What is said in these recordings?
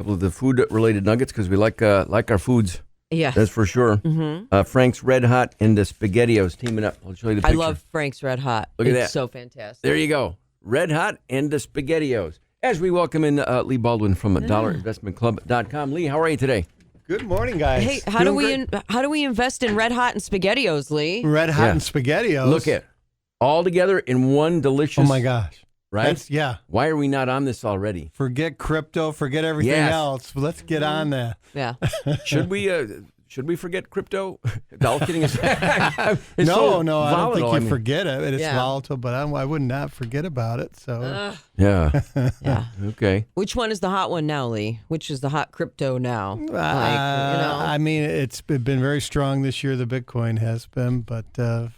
couple of the food-related nuggets because we like our foods. Yeah. That's for sure. Mm-hmm. Frank's Red Hot and the SpaghettiOs teaming up. I'll show you the picture. I love Frank's Red Hot. Look at that. It's so fantastic. There you go. Red Hot and the SpaghettiOs. As we welcome in Leigh Baldwin from dollarinvestmentclub.com. Leigh, how are you today? Good morning, guys. Hey, how do we invest in Red Hot and SpaghettiOs, Lee? Red Hot and SpaghettiOs. Look at all together in one delicious. Oh my gosh! Right? Yeah. Why are we not on this already? Forget crypto. Forget everything else. Let's get on that. Yeah. Should we forget crypto? All kidding aside. No, so I don't think volatile. you forget it. It's volatile, but I would not forget about it. So Yeah. Yeah. Okay. Which one is the hot one now, Lee? Which is the hot crypto now? I mean, it's been very strong this year. The Bitcoin has been, but How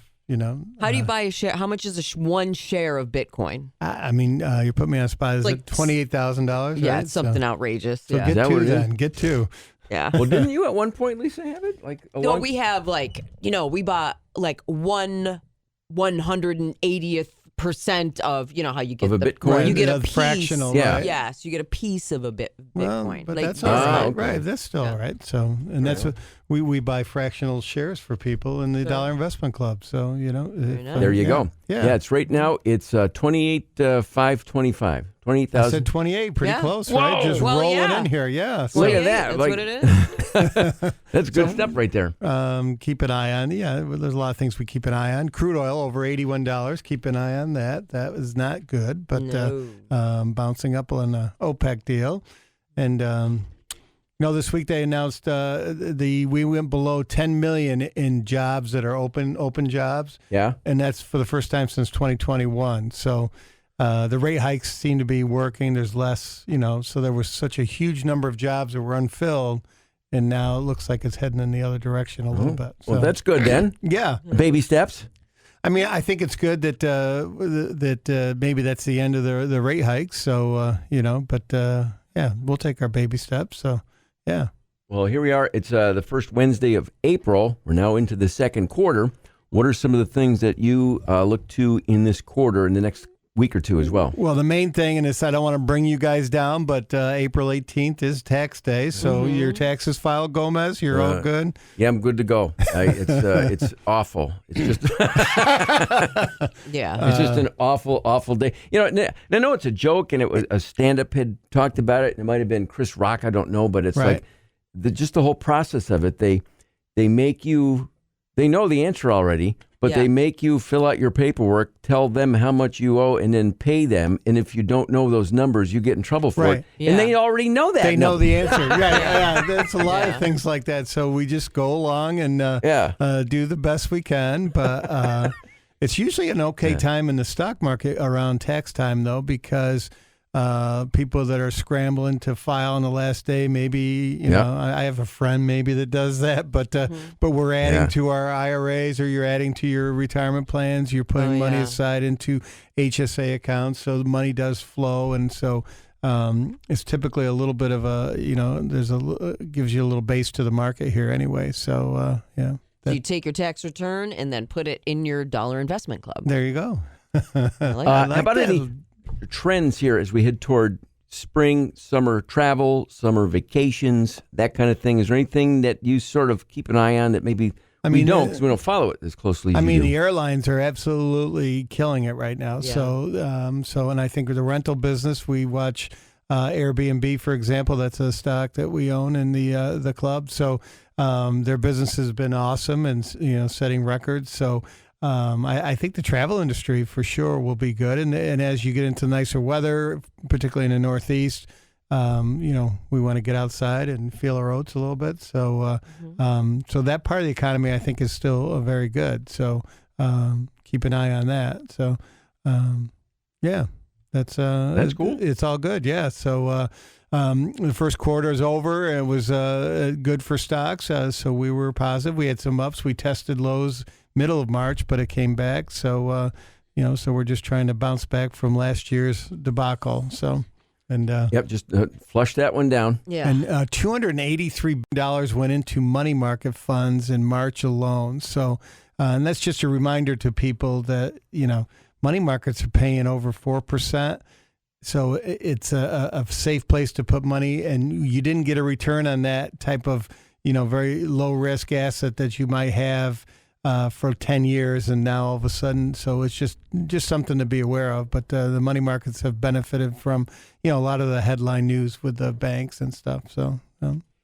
do you buy a share? How much is one share of Bitcoin? I mean, you put me on spot. Is it $28,000? Yeah, right? it's something outrageous. So Yeah. get two then. Get two. Yeah. Well, didn't you at one point, Lisa, have it? No, we have we bought 180th percent of how you get of a Bitcoin. You get a piece. Fractional. Yeah. Right? Yes, you get a piece of a Bitcoin. Well, but that's all right. Right, that's still all right. So, and that's what we buy fractional shares for people in the Dollar Investment Club. So There you go. Yeah, it's right now. It's 28,525. 28,000. I said 28. Pretty close, Whoa. right? Just Well, rolling yeah. in here. Yeah. Look at that. That's what it is. That's good stuff right there. Keep an eye on. Yeah, there's a lot of things we keep an eye on. Crude oil over $81. Keep an eye on that. That was not good, but bouncing up on the OPEC deal. And this week they announced we went below 10 million in jobs that are open jobs. Yeah, and that's for the first time since 2021. So. The rate hikes seem to be working. There's less, so there was such a huge number of jobs that were unfilled, and now it looks like it's heading in the other direction a little bit. So, well, that's good then. Yeah. Baby steps. I mean, I think it's good that maybe that's the end of the rate hikes. So, we'll take our baby steps. So, yeah. Well, here we are. It's the first Wednesday of April. We're now into the second quarter. What are some of the things that you look to in this quarter in the next week or two as well? Well, the main thing, and I don't want to bring you guys down, but April 18th is tax day, so your taxes filed, Gomez. You're all good. Yeah, I'm good to go. It's awful. It's just it's just an awful day. I know it's a joke, and it was a stand-up had talked about it. It might have been Chris Rock. I don't know, but it's like just the whole process of it. They make you. They know the answer already, but they make you fill out your paperwork, tell them how much you owe, and then pay them. And if you don't know those numbers, you get in trouble for it. Yeah. And they already know that. They know the answer. There's a lot of things like that. So we just go along and do the best we can. But it's usually an okay time in the stock market around tax time, though, because people that are scrambling to file on the last day, maybe, I have a friend maybe that does that, but we're adding to our IRAs, or you're adding to your retirement plans, you're putting money aside into HSA accounts, so the money does flow, and so it's typically a little bit of a, gives you a little base to the market here anyway, so So you take your tax return and then put it in your Dollar Investment Club. There you go. How about any trends here as we head toward spring, summer travel, summer vacations, that kind of thing? Is there anything that you sort of keep an eye on that maybe we don't, because we don't follow it as closely as you do? The airlines are absolutely killing it right now. Yeah. So and I think with the rental business, we watch Airbnb, for example. That's a stock that we own in the club. So their business has been awesome and setting records. So I think the travel industry for sure will be good. And as you get into nicer weather, particularly in the Northeast, we want to get outside and feel our oats a little bit. So so that part of the economy, I think, is still very good. So keep an eye on that. So, that's cool. It's all good. Yeah. So the first quarter is over. It was good for stocks. So we were positive. We had some ups. We tested lows middle of March, but it came back. So, so we're just trying to bounce back from last year's debacle. So, and just flush that one down. Yeah. And $283 went into money market funds in March alone. So, and that's just a reminder to people that, money markets are paying over 4%. So it's a safe place to put money, and you didn't get a return on that type of, very low risk asset that you might have for 10 years, and now all of a sudden, so it's just something to be aware of. But the money markets have benefited from, a lot of the headline news with the banks and stuff. So,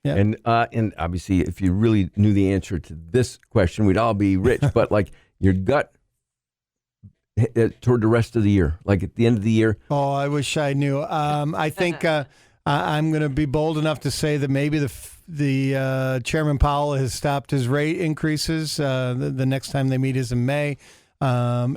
yeah. And obviously, if you really knew the answer to this question, we'd all be rich. But like your gut toward the rest of the year, like at the end of the year. Oh, I wish I knew. I think I'm going to be bold enough to say that maybe the Chairman Powell has stopped his rate increases. The next time they meet is in May. And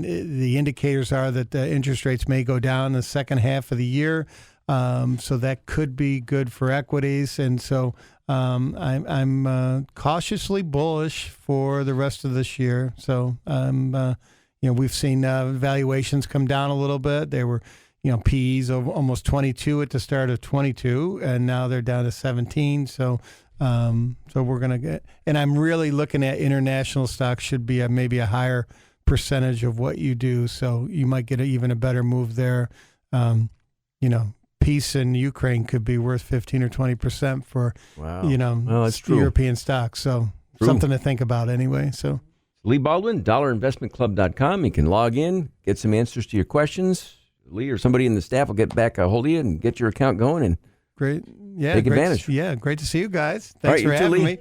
the indicators are that the interest rates may go down in the second half of the year. So that could be good for equities. And so I'm cautiously bullish for the rest of this year. So we've seen valuations come down a little bit. They were, PEs of almost 22 at the start of 22, and now they're down to 17. So we're going to get, and I'm really looking at international stocks should be maybe a higher percentage of what you do. So you might get even a better move there. Peace in Ukraine could be worth 15 or 20% for, that's true. European stocks. So something to think about anyway. So. Leigh Baldwin, dollarinvestmentclub.com. You can log in, get some answers to your questions. Leigh or somebody in the staff will get back a hold of you and get your account going and great. Yeah, take advantage. Great to see you guys. Thanks for having me.